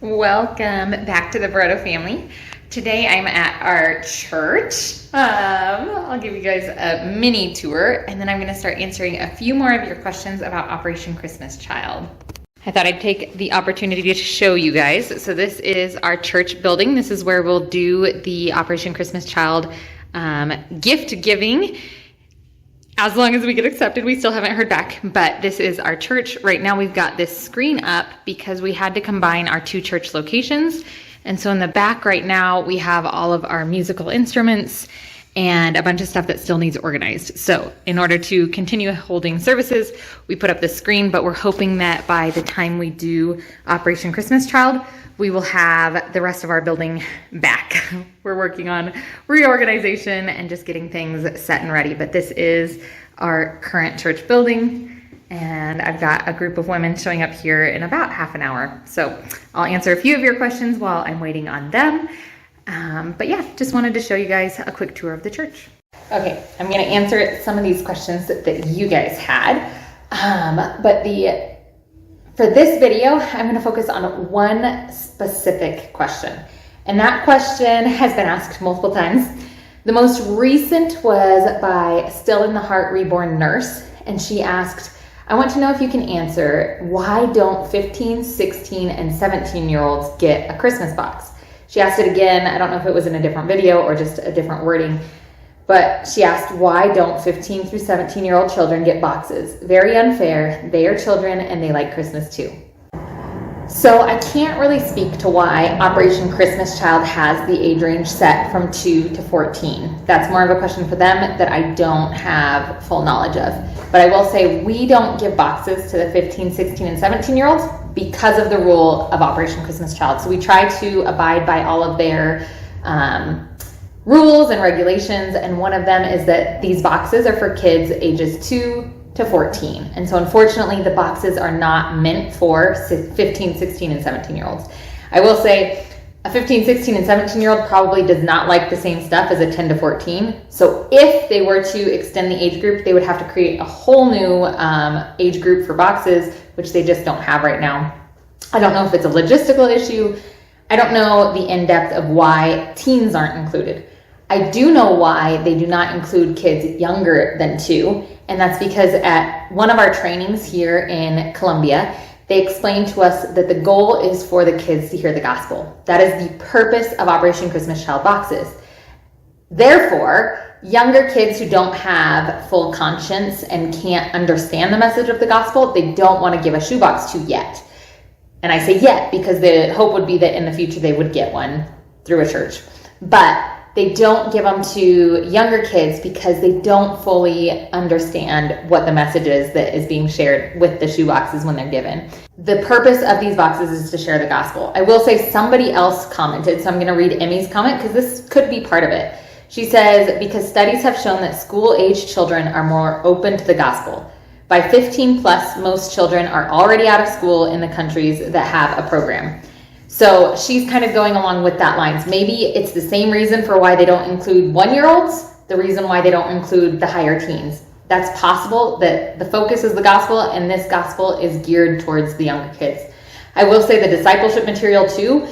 Welcome back to the Barreto family. Today I'm at our church. I'll give you guys a mini tour and then I'm going to start answering a few more of your questions about Operation Christmas Child. I thought I'd take the opportunity to show you guys. So this is our church building. This is where we'll do the Operation Christmas Child gift giving. As long as we get accepted, we still haven't heard back, but this is our church. Right now we've got this screen up because we had to combine our two church locations. And so in the back right now, we have all of our musical instruments and a bunch of stuff that still needs organized. So in order to continue holding services, we put up the screen, but we're hoping that by the time we do Operation Christmas Child, we will have the rest of our building back. We're working on reorganization and just getting things set and ready. But this is our current church building. And I've got a group of women showing up here in about half an hour. So I'll answer a few of your questions while I'm waiting on them. But yeah, just wanted to show you guys a quick tour of the church. Okay, I'm gonna answer some of these questions that you guys had. For this video, I'm going to focus on one specific question. And that question has been asked multiple times. The most recent was by Still in the Heart Reborn Nurse. And she asked, I want to know if you can answer, why don't 15, 16, and 17-year-olds get a Christmas box? She asked it again. I don't know if it was in a different video or just a different wording. But she asked, why don't 15 through 17-year-old children get boxes? Very unfair. They are children and they like Christmas too. So I can't really speak to why Operation Christmas Child has the age range set from 2 to 14. That's more of a question for them that I don't have full knowledge of. But I will say we don't give boxes to the 15, 16, and 17-year-olds because of the rule of Operation Christmas Child. So we try to abide by all of their rules and regulations, and one of them is that these boxes are for kids ages 2 to 14. And so unfortunately, the boxes are not meant for 15, 16, and 17-year-olds. I will say a 15, 16, and 17-year-old probably does not like the same stuff as a 10 to 14. So if they were to extend the age group, they would have to create a whole new age group for boxes, which they just don't have right now. I don't know if it's a logistical issue. I don't know the in-depth of why teens aren't included. I do know why they do not include kids younger than 2, and that's because at one of our trainings here in Columbia, they explained to us that the goal is for the kids to hear the gospel. That is the purpose of Operation Christmas Child boxes. Therefore, younger kids who don't have full conscience and can't understand the message of the gospel, they don't want to give a shoebox to yet. And I say yet because the hope would be that in the future they would get one through a church. But they don't give them to younger kids because they don't fully understand what the message is that is being shared with the shoe boxes when they're given. The purpose of these boxes is to share the gospel. I will say somebody else commented, so I'm going to read Emmy's comment because this could be part of it. She says, because studies have shown that school-aged children are more open to the gospel. By 15 plus, most children are already out of school in the countries that have a program. So she's kind of going along with that lines. Maybe it's the same reason for why they don't include 1-year-olds, the reason why they don't include the higher teens. That's possible that the focus is the gospel and this gospel is geared towards the younger kids. I will say the discipleship material too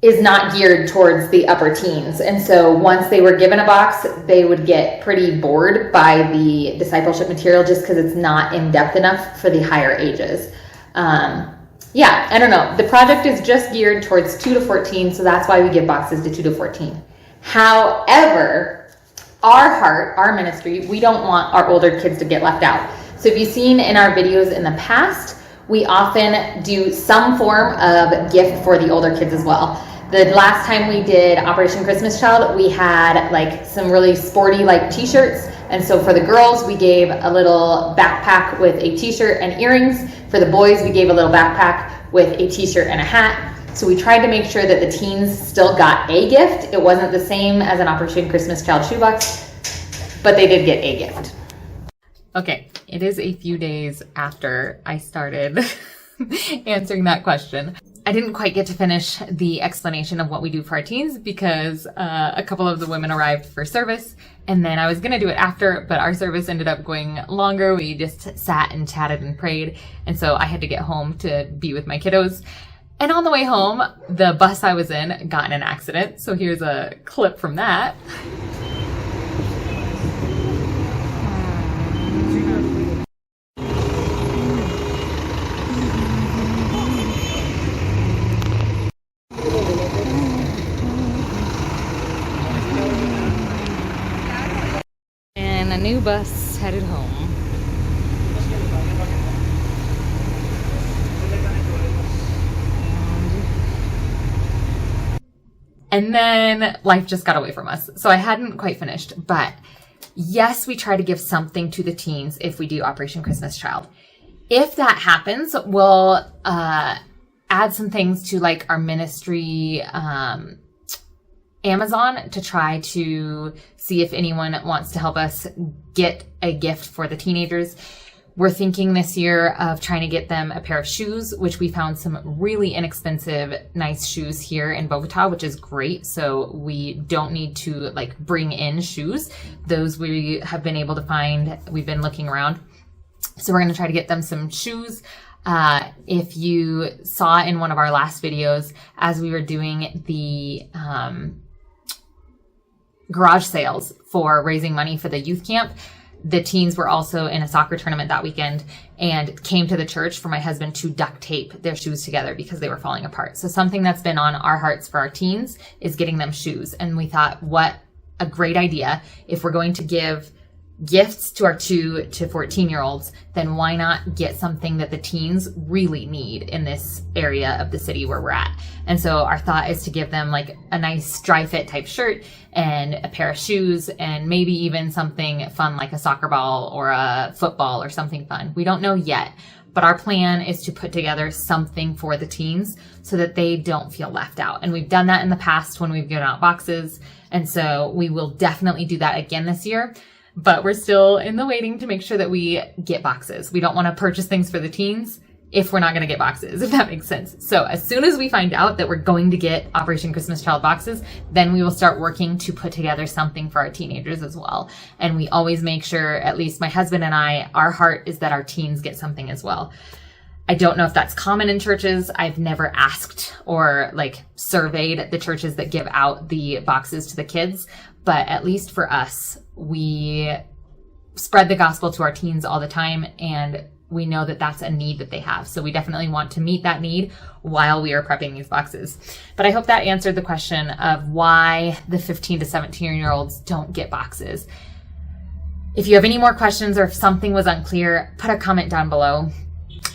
is not geared towards the upper teens. And so once they were given a box, they would get pretty bored by the discipleship material just because it's not in depth enough for the higher ages. Yeah, I don't know. The project is just geared towards 2 to 14, so that's why we give boxes to 2 to 14. However, our heart, our ministry, we don't want our older kids to get left out. So if you've seen in our videos in the past, we often do some form of gift for the older kids as well. The last time we did Operation Christmas Child, we had like some really sporty like t-shirts. And so for the girls, we gave a little backpack with a t-shirt and earrings. For the boys, we gave a little backpack with a t-shirt and a hat. So we tried to make sure that the teens still got a gift. It wasn't the same as an Operation Christmas Child shoebox, but they did get a gift. Okay, it is a few days after I started answering that question. I didn't quite get to finish the explanation of what we do for our teens because a couple of the women arrived for service, and then I was going to do it after, but our service ended up going longer. We just sat and chatted and prayed, and so I had to get home to be with my kiddos. And on the way home, the bus I was in got in an accident. So here's a clip from that. And a new bus headed home. And then life just got away from us. So I hadn't quite finished, but yes, we try to give something to the teens if we do Operation Christmas Child. If that happens, we'll add some things to like our ministry Amazon to try to see if anyone wants to help us get a gift for the teenagers. We're thinking this year of trying to get them a pair of shoes, which we found some really inexpensive, nice shoes here in Bogota, which is great. So we don't need to like bring in shoes. Those we have been able to find. We've been looking around. So we're going to try to get them some shoes. If you saw in one of our last videos, as we were doing the garage sales for raising money for the youth camp, the teens were also in a soccer tournament that weekend and came to the church for my husband to duct tape their shoes together because they were falling apart. So something that's been on our hearts for our teens is getting them shoes. And we thought, what a great idea. If we're going to give gifts to our 2 to 14-year-olds, then why not get something that the teens really need in this area of the city where we're at? And so our thought is to give them like a nice dry fit type shirt and a pair of shoes and maybe even something fun like a soccer ball or a football or something fun. We don't know yet, but our plan is to put together something for the teens so that they don't feel left out. And we've done that in the past when we've given out boxes. And so we will definitely do that again this year. But we're still in the waiting to make sure that we get boxes. We don't want to purchase things for the teens if we're not going to get boxes, if that makes sense. So as soon as we find out that we're going to get Operation Christmas Child boxes, then we will start working to put together something for our teenagers as well. And we always make sure, at least my husband and I, our heart is that our teens get something as well. I don't know if that's common in churches. I've never asked or like surveyed the churches that give out the boxes to the kids, but at least for us, we spread the gospel to our teens all the time, and we know that that's a need that they have. So we definitely want to meet that need while we are prepping these boxes. But I hope that answered the question of why the 15 to 17-year-olds don't get boxes. If you have any more questions or if something was unclear, put a comment down below.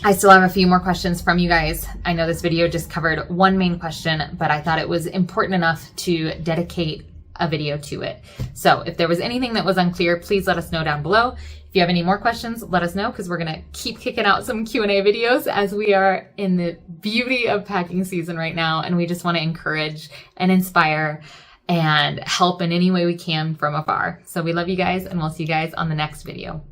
I still have a few more questions from you guys. I know this video just covered one main question, but I thought it was important enough to dedicate a video to it. So if there was anything that was unclear, please let us know down below. If you have any more questions, let us know, because we're going to keep kicking out some Q&A videos as we are in the beauty of packing season right now. And we just want to encourage and inspire and help in any way we can from afar. So we love you guys, and we'll see you guys on the next video.